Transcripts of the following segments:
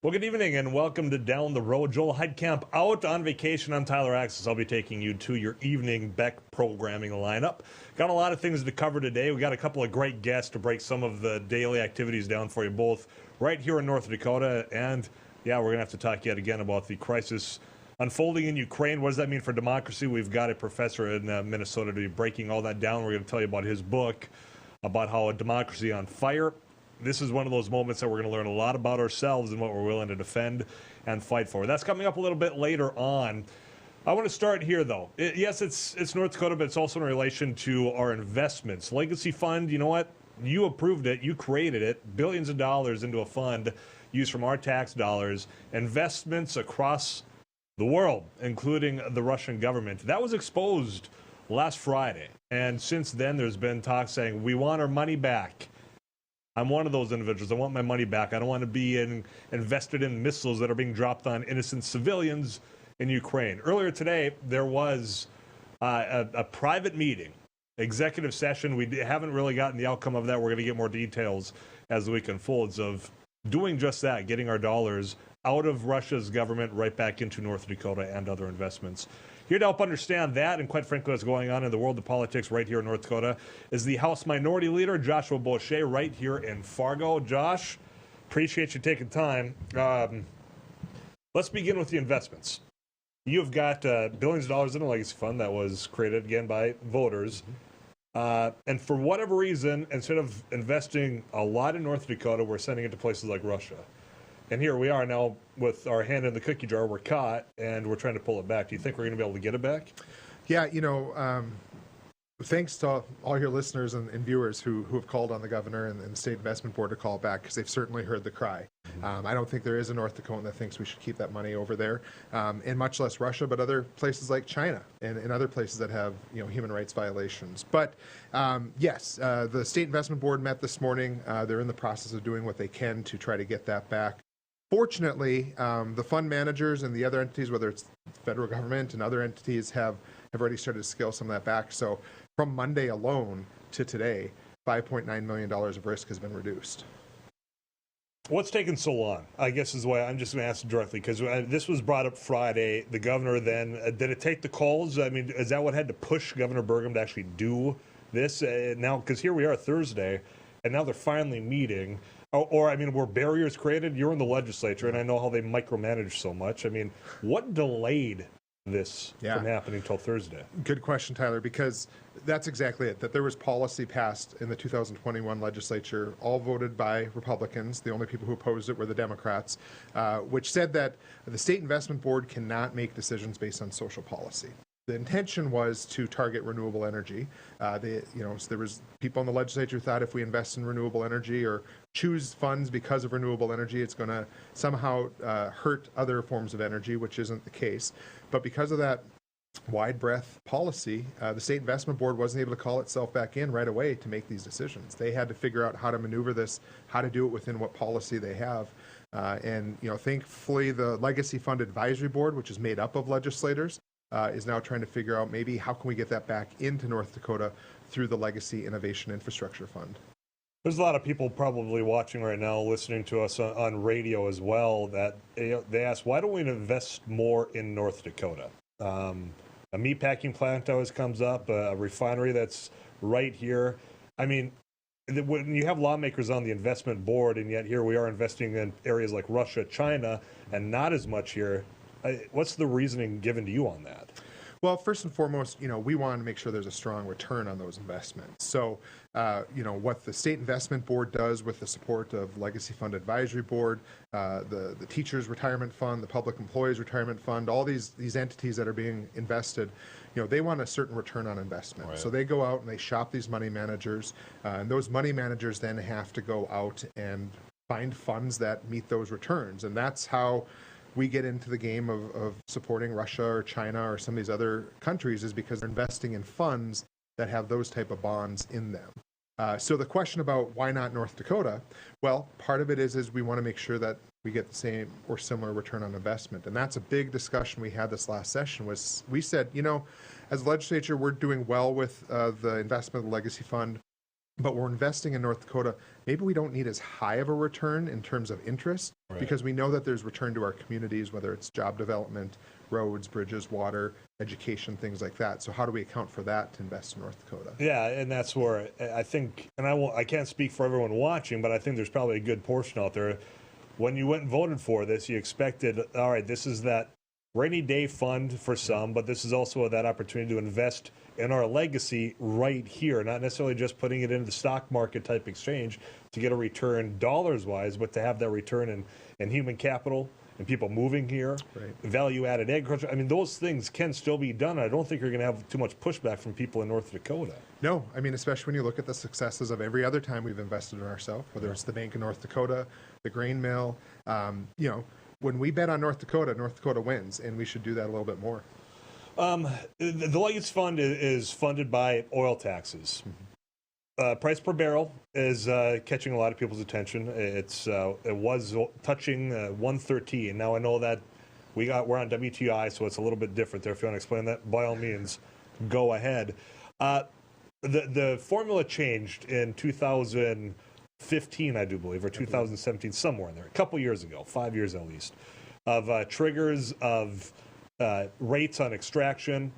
Well, good evening and welcome to Down the Road. Joel Heitkamp out on vacation. I'm Tyler Axness. I'll be taking you to your evening Beck programming lineup. Got a lot of things to cover today. We got a couple of great guests to break some of the daily activities down for you both right here in North Dakota. And yeah, we're going to have to talk yet again about the crisis unfolding in Ukraine. What does that mean for democracy? We've got a professor in Minnesota to be breaking all that down. We're going to tell you about his book about how a democracy on fire. This is one of those moments that we're going to learn a lot about ourselves and what we're willing to defend and fight for. That's coming up a little bit later on. I want to start here, though. Yes, it's North Dakota, but it's also in relation to our investments. Legacy Fund, you know what? You approved it. You created it. Billions of dollars into a fund used from our tax dollars. Investments across the world, including the Russian government. That was exposed last Friday. And since then, there's been talk saying, we want our money back. I'm one of those individuals. I want my money back. I don't want to be invested in missiles that are being dropped on innocent civilians in Ukraine. Earlier today, there was a private meeting, executive session. We haven't really gotten the outcome of that. We're going to get more details as the week unfolds of doing just that, getting our dollars out of Russia's government right back into North Dakota and other investments. Here to help understand that and, quite frankly, what's going on in the world of politics right here in North Dakota is the House Minority Leader, Joshua Boschee, right here in Fargo. Josh, appreciate you taking time. Let's begin with the investments. You've got billions of dollars in a legacy fund that was created, again, by voters. And for whatever reason, instead of investing a lot in North Dakota, we're sending it to places like Russia. And here we are now with our hand in the cookie jar. We're caught, and we're trying to pull it back. Do you think we're going to be able to get it back? Yeah, thanks to all your listeners and viewers who have called on the governor and the State Investment Board to call back, because they've certainly heard the cry. I don't think there is a North Dakotan that thinks we should keep that money over there, and much less Russia, but other places like China and other places that have human rights violations. But yes, the State Investment Board met this morning. They're in the process of doing what they can to try to get that back. Fortunately, the fund managers and the other entities, whether it's the federal government and other entities, have already started to scale some of that back. So from Monday alone to today, $5.9 million of risk has been reduced. What's taken so long? I guess is the way I'm just going to ask directly, because this was brought up Friday. The governor then, did it take the calls? I mean, is that what had to push Governor Burgum to actually do this? Now, because here we are Thursday, and now they're finally meeting. Or, I mean, were barriers created? You're in the legislature, and I know how they micromanage so much. I mean, what delayed this from happening until Thursday? Good question, Tyler, because that's exactly it, that there was policy passed in the 2021 legislature, all voted by Republicans. The only people who opposed it were the Democrats, which said that the State Investment Board cannot make decisions based on social policy. The intention was to target renewable energy. So there was people in the legislature who thought if we invest in renewable energy or choose funds because of renewable energy, it's going to somehow hurt other forms of energy, which isn't the case. But because of that wide breadth policy, the State Investment Board wasn't able to call itself back in right away to make these decisions. They had to figure out how to maneuver this, how to do it within what policy they have. And thankfully, the Legacy Fund Advisory Board, which is made up of legislators, is now trying to figure out maybe how can we get that back into North Dakota through the Legacy Innovation Infrastructure Fund. There's a lot of people probably watching right now, listening to us on radio as well, that they ask, why don't we invest more in North Dakota? A meatpacking plant always comes up, a refinery that's right here. I mean, when you have lawmakers on the investment board, and yet here we are investing in areas like Russia, China, and not as much here, what's the reasoning given to you on that? Well, first and foremost, we want to make sure there's a strong return on those investments. So, what the State Investment Board does with the support of Legacy Fund Advisory Board, the Teachers Retirement Fund, the Public Employees Retirement Fund, all these entities that are being invested, they want a certain return on investment. Right. So they go out and they shop these money managers, and those money managers then have to go out and find funds that meet those returns. And that's how we get into the game of supporting Russia or China or some of these other countries, is because they're investing in funds that have those type of bonds in them. So the question about why not North Dakota, well, part of it is we want to make sure that we get the same or similar return on investment. And that's a big discussion we had this last session. Was we said, as a legislature, we're doing well with the investment of the Legacy Fund. but we're investing in North Dakota. Maybe we don't need as high of a return in terms of interest because we know that there's return to our communities, whether it's job development, roads, bridges, water, education, things like that. So how do we account for that to invest in North Dakota? Yeah, and that's where I think, and I can't speak for everyone watching, but I think there's probably a good portion out there. When you went and voted for this, you expected, all right, this is that rainy day fund for some, but this is also that opportunity to invest in our legacy right here, not necessarily just putting it into the stock market type exchange to get a return dollars wise, but to have that return in human capital and people moving here, value added agriculture. I mean, those things can still be done. I don't think you're going to have too much pushback from people in North Dakota. No, I mean, especially when you look at the successes of every other time we've invested in ourselves, whether it's the Bank of North Dakota, the grain mill, you know, when we bet on North Dakota wins, and we should do that a little bit more. The Legacy Fund is funded by oil taxes. Price per barrel is catching a lot of people's attention. It was touching 113. Now I know that we're on WTI, so it's a little bit different there. If you want to explain that, by all means, go ahead. The formula changed in 2015, I do believe, or 2017, somewhere in there, a couple years ago, 5 years at least, of triggers of rates on extraction.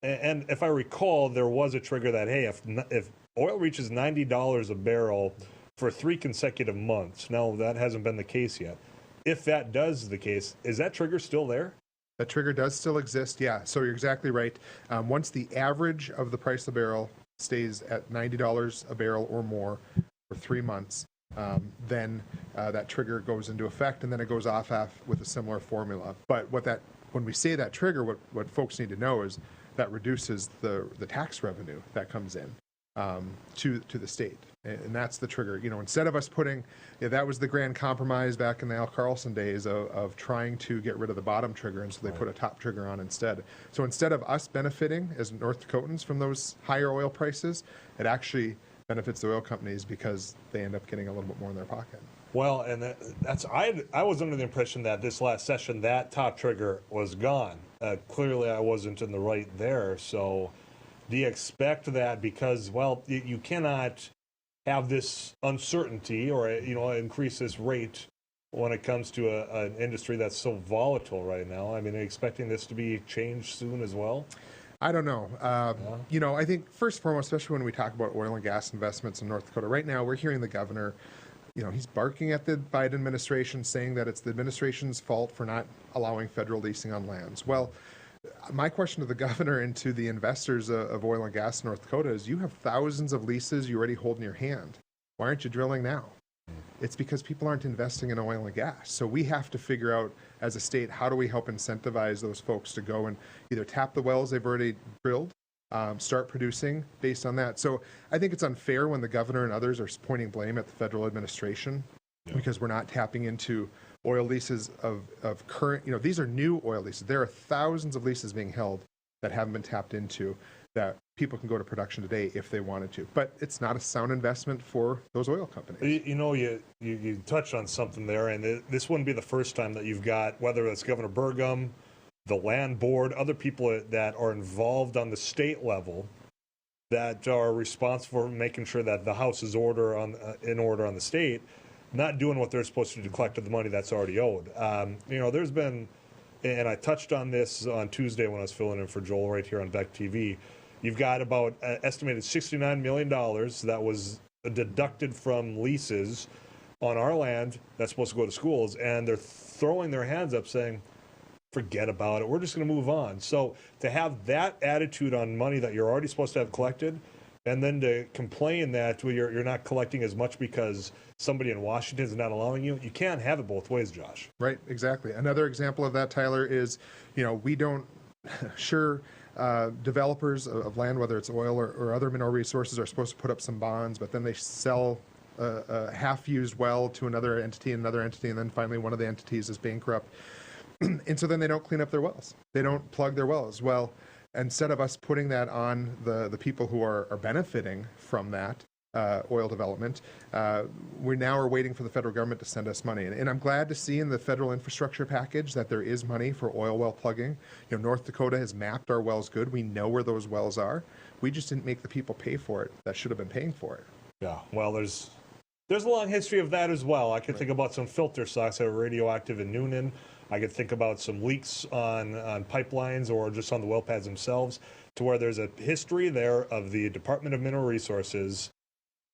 And if I recall, there was a trigger that, hey, if oil reaches $90 a barrel for 3 consecutive months, now that hasn't been the case yet. If that does the case, is that trigger still there? That trigger does still exist, yeah. So you're exactly right. Once the average of the price of the barrel stays at $90 a barrel or more for 3 months, then that trigger goes into effect, and then it goes off with a similar formula. But when we say that trigger, what folks need to know is that reduces the tax revenue that comes in to the state, and that's the trigger. You know, instead of us putting, that was the grand compromise back in the Al Carlson days of trying to get rid of the bottom trigger, and so they put a top trigger on instead. So instead of us benefiting as North Dakotans from those higher oil prices, it actually benefits the oil companies because they end up getting a little bit more in their pocket. Well, and I was under the impression that this last session, that top trigger was gone. Clearly, I wasn't in the right there. So do you expect that because, well, you cannot have this uncertainty or, increase this rate when it comes to an industry that's so volatile right now? I mean, are you expecting this to be changed soon as well? I don't know. I think first and foremost, especially when we talk about oil and gas investments in North Dakota, right now we're hearing the governor, he's barking at the Biden administration, saying that it's the administration's fault for not allowing federal leasing on lands. Well, my question to the governor and to the investors of oil and gas in North Dakota is, you have thousands of leases you already hold in your hand. Why aren't you drilling now? It's because people aren't investing in oil and gas. So we have to figure out as a state, how do we help incentivize those folks to go and either tap the wells they've already drilled, start producing based on that. So I think it's unfair when the governor and others are pointing blame at the federal administration because we're not tapping into oil leases of current, these are new oil leases. There are thousands of leases being held that haven't been tapped into that people can go to production today if they wanted to. But it's not a sound investment for those oil companies. You touched on something there, and this wouldn't be the first time that you've got, whether it's Governor Burgum, the land board, other people that are involved on the state level that are responsible for making sure that the house is in order on the state, not doing what they're supposed to do to collect the money that's already owed. There's been, and I touched on this on Tuesday when I was filling in for Joel right here on Beck TV. You've got about estimated $69 million that was deducted from leases on our land that's supposed to go to schools, and they're throwing their hands up saying, forget about it, we're just going to move on. So to have that attitude on money that you're already supposed to have collected, and then to complain that you're not collecting as much because somebody in Washington is not allowing you can't have it both ways, Josh. Right, exactly. Another example of that, Tyler, is, we don't, developers of land, whether it's oil or other mineral resources, are supposed to put up some bonds, but then they sell a half-used well to another entity, and then finally one of the entities is bankrupt. And so then they don't clean up their wells. They don't plug their wells. Well, instead of us putting that on the people who are benefiting from that oil development, we now are waiting for the federal government to send us money. And I'm glad to see in the federal infrastructure package that there is money for oil well plugging. North Dakota has mapped our wells good. We know where those wells are. We just didn't make the people pay for it that should have been paying for it. Yeah, well, there's a long history of that as well. I could think about some filter stocks that are radioactive in Noonan. I could think about some leaks on pipelines or just on the well pads themselves, to where there's a history there of the Department of Mineral Resources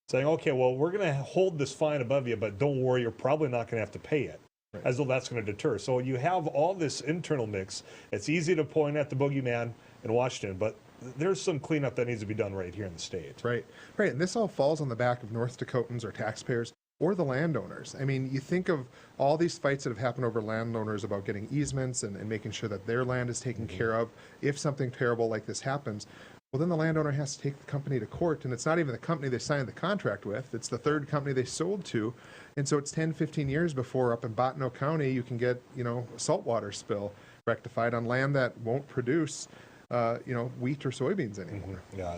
saying, okay, well, we're going to hold this fine above you, but don't worry, you're probably not going to have to pay it, as though that's going to deter. So you have all this internal mix. It's easy to point at the boogeyman in Washington, but there's some cleanup that needs to be done right here in the state. Right. And this all falls on the back of North Dakotans or taxpayers or the landowners. I mean, you think of all these fights that have happened over landowners about getting easements and making sure that their land is taken care of. If something terrible like this happens, well, then the landowner has to take the company to court, and it's not even the company they signed the contract with. It's the third company they sold to. And so it's 10, 15 years before up in Bottineau County you can get, a saltwater spill rectified on land that won't produce, wheat or soybeans anymore. Yeah,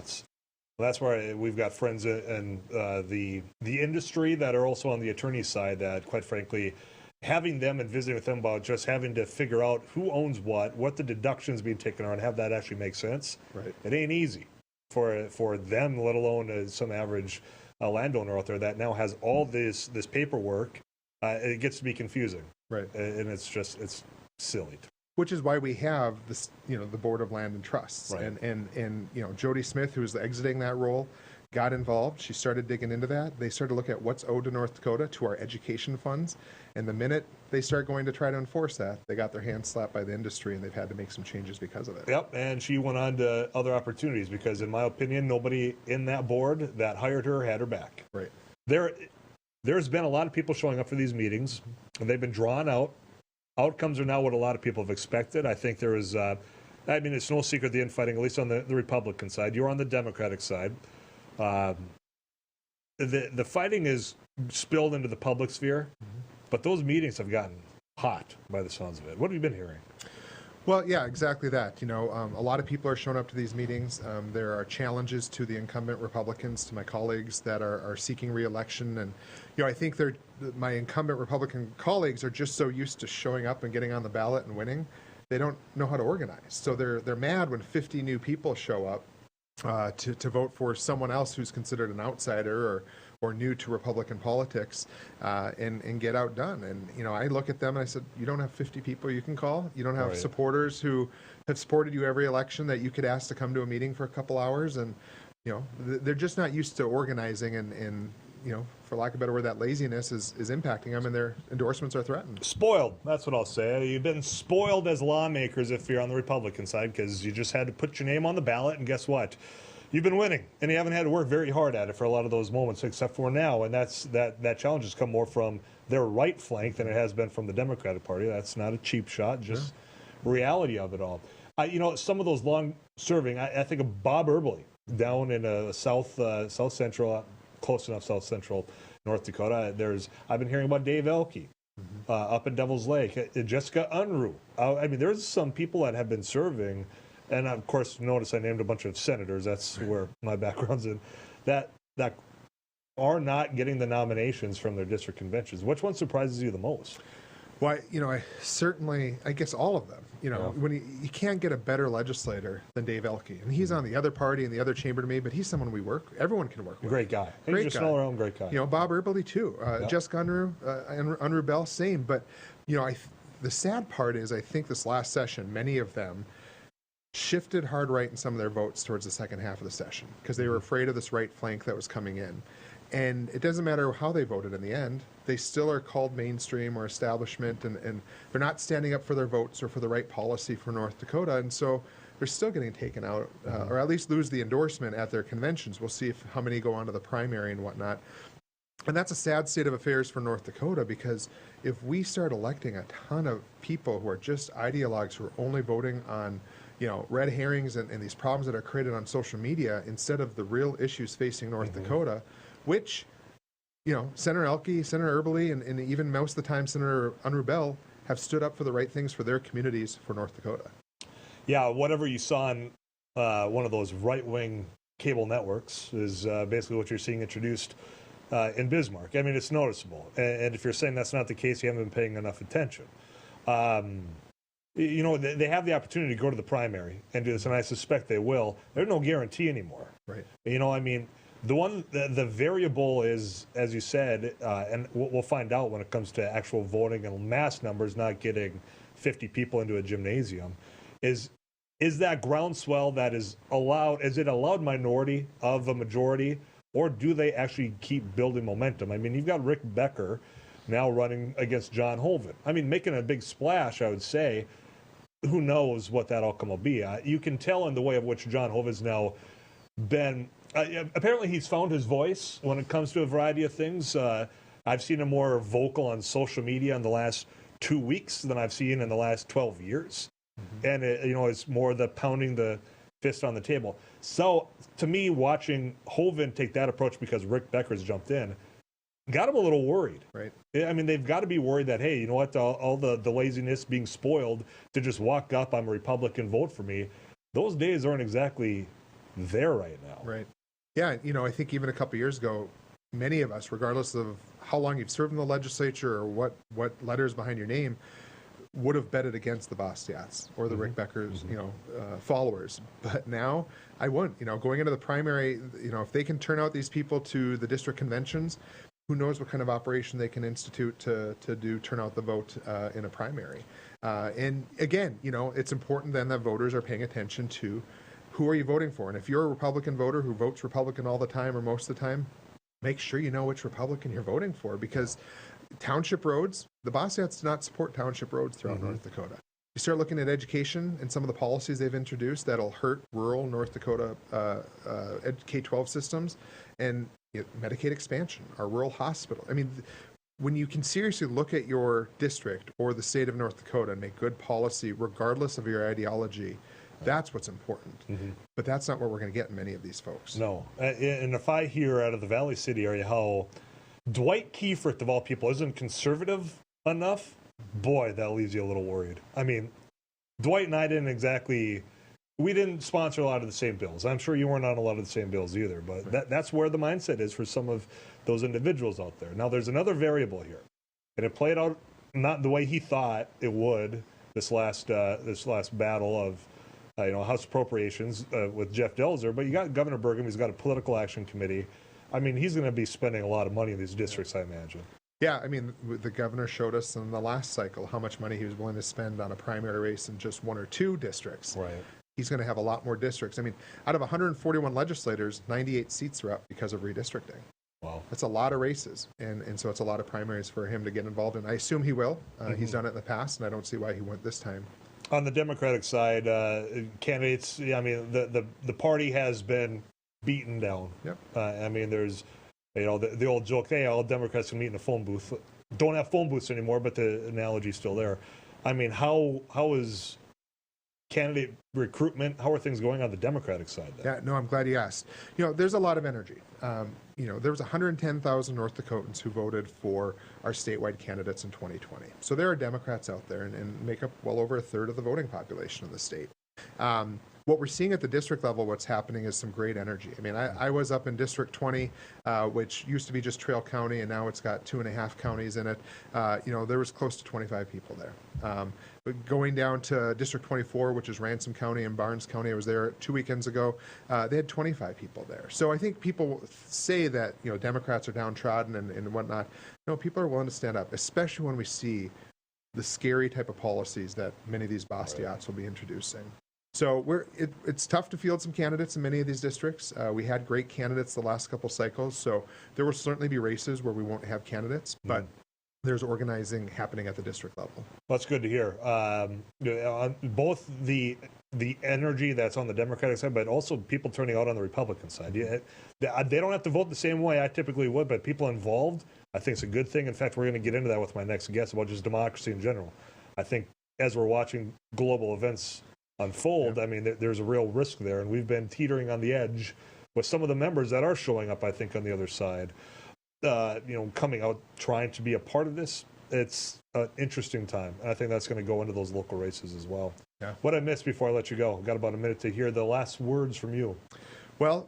that's where we've got friends in the industry that are also on the attorney side that, quite frankly, having them and visiting with them about just having to figure out who owns what the deductions being taken are, and have that actually make sense. Right. It ain't easy for them, let alone some average landowner out there that now has all this paperwork. It gets to be confusing. Right. And it's silly. Which is why we have this, the Board of Land and Trusts. Right. And Jody Smith, who's exiting that role, got involved. She started digging into that. They started to look at what's owed to North Dakota, to our education funds. And the minute they start going to try to enforce that, they got their hands slapped by the industry, and they've had to make some changes because of it. Yep, and she went on to other opportunities because, in my opinion, nobody in that board that hired her had her back. Right. There's been a lot of people showing up for these meetings, and they've been drawn out. Outcomes are now what a lot of people have expected. I think there is, it's no secret the infighting, at least on the Republican side. You're on the Democratic side. The fighting is spilled into the public sphere, but those meetings have gotten hot by the sounds of it. What have you been hearing? Well, yeah, exactly that. A lot of people are showing up to these meetings. There are challenges to the incumbent Republicans, to my colleagues that are seeking re-election. And, I think my incumbent Republican colleagues are just so used to showing up and getting on the ballot and winning, they don't know how to organize. So they're mad when 50 new people show up to vote for someone else who's considered an outsider or new to Republican politics and get outdone. And, I look at them and I said, you don't have 50 people you can call. You don't have supporters who have supported you every election that you could ask to come to a meeting for a couple hours. And, they're just not used to organizing and for lack of a better word, that laziness is impacting them, and their endorsements are threatened. Spoiled. That's what I'll say. You've been spoiled as lawmakers if you're on the Republican side, because you just had to put your name on the ballot, and guess what? You've been winning, and you haven't had to work very hard at it for a lot of those moments, except for now. And that challenge has come more from their right flank than it has been from the Democratic Party. That's not a cheap shot, just reality of it all. Some of those long-serving, I think of Bob Earbley down in south central, close enough south central North Dakota. I've been hearing about Dave Elke up in Devil's Lake, Jessica Unruh. There's some people that have been serving. And of course, notice I named a bunch of senators. That's where my background's in. That are not getting the nominations from their district conventions. Which one surprises you the most? Well, I guess all of them. When you can't get a better legislator than Dave Elke, and he's on the other party in the other chamber to me, but he's someone everyone can work with. Great guy. He's just an all-around great guy. Bob Earbley too. Jessica Unruh, Unruh Bell, same. But the sad part is, I think this last session, many of them shifted hard right in some of their votes towards the second half of the session because they were afraid of this right flank that was coming in. And it doesn't matter how they voted in the end, they still are called mainstream or establishment, and they're not standing up for their votes or for the right policy for North Dakota. And so they're still getting taken out, or at least lose the endorsement at their conventions. We'll see how many go on to the primary and whatnot. And that's a sad state of affairs for North Dakota, because if we start electing a ton of people who are just ideologues who are only voting on red herrings and these problems that are created on social media instead of the real issues facing North Dakota, which, Senator Elke, Senator Earbley, and even most of the time Senator Unruh Bell have stood up for the right things for their communities for North Dakota. Yeah, whatever you saw on one of those right-wing cable networks is basically what you're seeing introduced in Bismarck. It's noticeable. And if you're saying that's not the case, you haven't been paying enough attention. They have the opportunity to go to the primary and do this, and I suspect they will. There's no guarantee anymore. Right. The variable is, as you said, and we'll find out when it comes to actual voting and mass numbers, not getting 50 people into a gymnasium, is that groundswell that is allowed, is it a loud minority of a majority, or do they actually keep building momentum? I mean, you've got Rick Becker now running against John Hoeven. I mean, making a big splash, I would say. Who knows what that outcome will be? You can tell in the way of which John Hoeven's now been. Apparently, he's found his voice when it comes to a variety of things. I've seen him more vocal on social media in the last 2 weeks than I've seen in the last 12 years. And, it's more the pounding the fist on the table. So, to me, watching Hoeven take that approach because Rick Becker's jumped in, got him a little worried. Right. I mean, they've got to be worried that, hey, you know what, all the laziness being spoiled to just walk up, I'm a Republican, vote for me, those days aren't exactly there right now. Right. Yeah, I think even a couple years ago, many of us, regardless of how long you've served in the legislature or what letters behind your name, would have betted against the Bosteiats or the Rick Becker's, followers. But now I wouldn't. Going into the primary, if they can turn out these people to the district conventions, who knows what kind of operation they can institute to turn out the vote in a primary. And again, it's important then that voters are paying attention to who are you voting for. And if you're a Republican voter who votes Republican all the time or most of the time, make sure you know which Republican you're voting for, because township roads, the Bosteiats do not support township roads throughout North Dakota. You start looking at education and some of the policies they've introduced that'll hurt rural North Dakota K-12 systems, and Medicaid expansion, our rural hospital. I mean, when you can seriously look at your district or the state of North Dakota and make good policy regardless of your ideology, that's what's important. But that's not what we're going to get in many of these folks. No. And if I hear out of the Valley City area how Dwight Kiefert, of all people, isn't conservative enough, boy, that leaves you a little worried. I mean, Dwight and I we didn't sponsor a lot of the same bills. I'm sure you weren't on a lot of the same bills either, but that's where the mindset is for some of those individuals out there. Now, there's another variable here, and it played out not the way he thought it would this last battle of House appropriations with Jeff Delzer, but you got Governor Burgum, he's got a political action committee. I mean, he's going to be spending a lot of money in these districts, I imagine. Yeah, I mean, the governor showed us in the last cycle how much money he was willing to spend on a primary race in just one or two districts. Right. He's going to have a lot more districts. I mean, out of 141 legislators, 98 seats are up because of redistricting. Wow. That's a lot of races, and so it's a lot of primaries for him to get involved in. I assume he will. He's done it in the past, and I don't see why he wouldn't this time. On the Democratic side, candidates, the party has been beaten down. Yep. I mean, there's, the old joke, hey, all Democrats can meet in a phone booth. Don't have phone booths anymore, but the analogy's still there. I mean, how is candidate recruitment, how are things going on the Democratic side then? Yeah, no, I'm glad you asked. There's a lot of energy. There was 110,000 North Dakotans who voted for our statewide candidates in 2020. So there are Democrats out there and make up well over a third of the voting population in the state. What we're seeing at the district level, what's happening is some great energy. I mean, I was up in District 20, which used to be just Trail County, and now it's got 2.5 counties in it. There was close to 25 people there. But going down to District 24, which is Ransom County and Barnes County, I was there 2 weekends ago, they had 25 people there. So I think people say that, Democrats are downtrodden and whatnot. No, people are willing to stand up, especially when we see the scary type of policies that many of these Bosteiats will be introducing. So it's tough to field some candidates in many of these districts. We had great candidates the last couple cycles, so there will certainly be races where we won't have candidates, but there's organizing happening at the district level. Well, that's good to hear. Both the energy that's on the Democratic side, but also people turning out on the Republican side. They don't have to vote the same way I typically would, but people involved, I think it's a good thing. In fact, we're going to get into that with my next guest about just democracy in general. I think as we're watching global events unfold, I mean, there's a real risk there, and we've been teetering on the edge with some of the members that are showing up, I think, on the other side, coming out, trying to be a part of this. It's an interesting time, and I think that's going to go into those local races as well. Yeah. What I missed before I let you go, I've got about a minute to hear the last words from you. Well,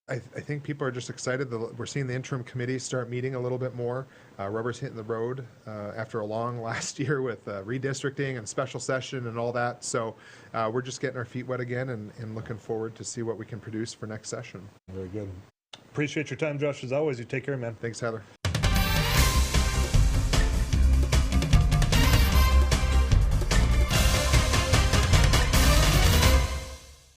I think people are just excited that we're seeing the interim committee start meeting a little bit more. Rubber's hitting the road after a long last year with redistricting and special session and all that. So we're just getting our feet wet again and looking forward to see what we can produce for next session. Very good. Appreciate your time, Josh, as always. You take care, man. Thanks, Heather.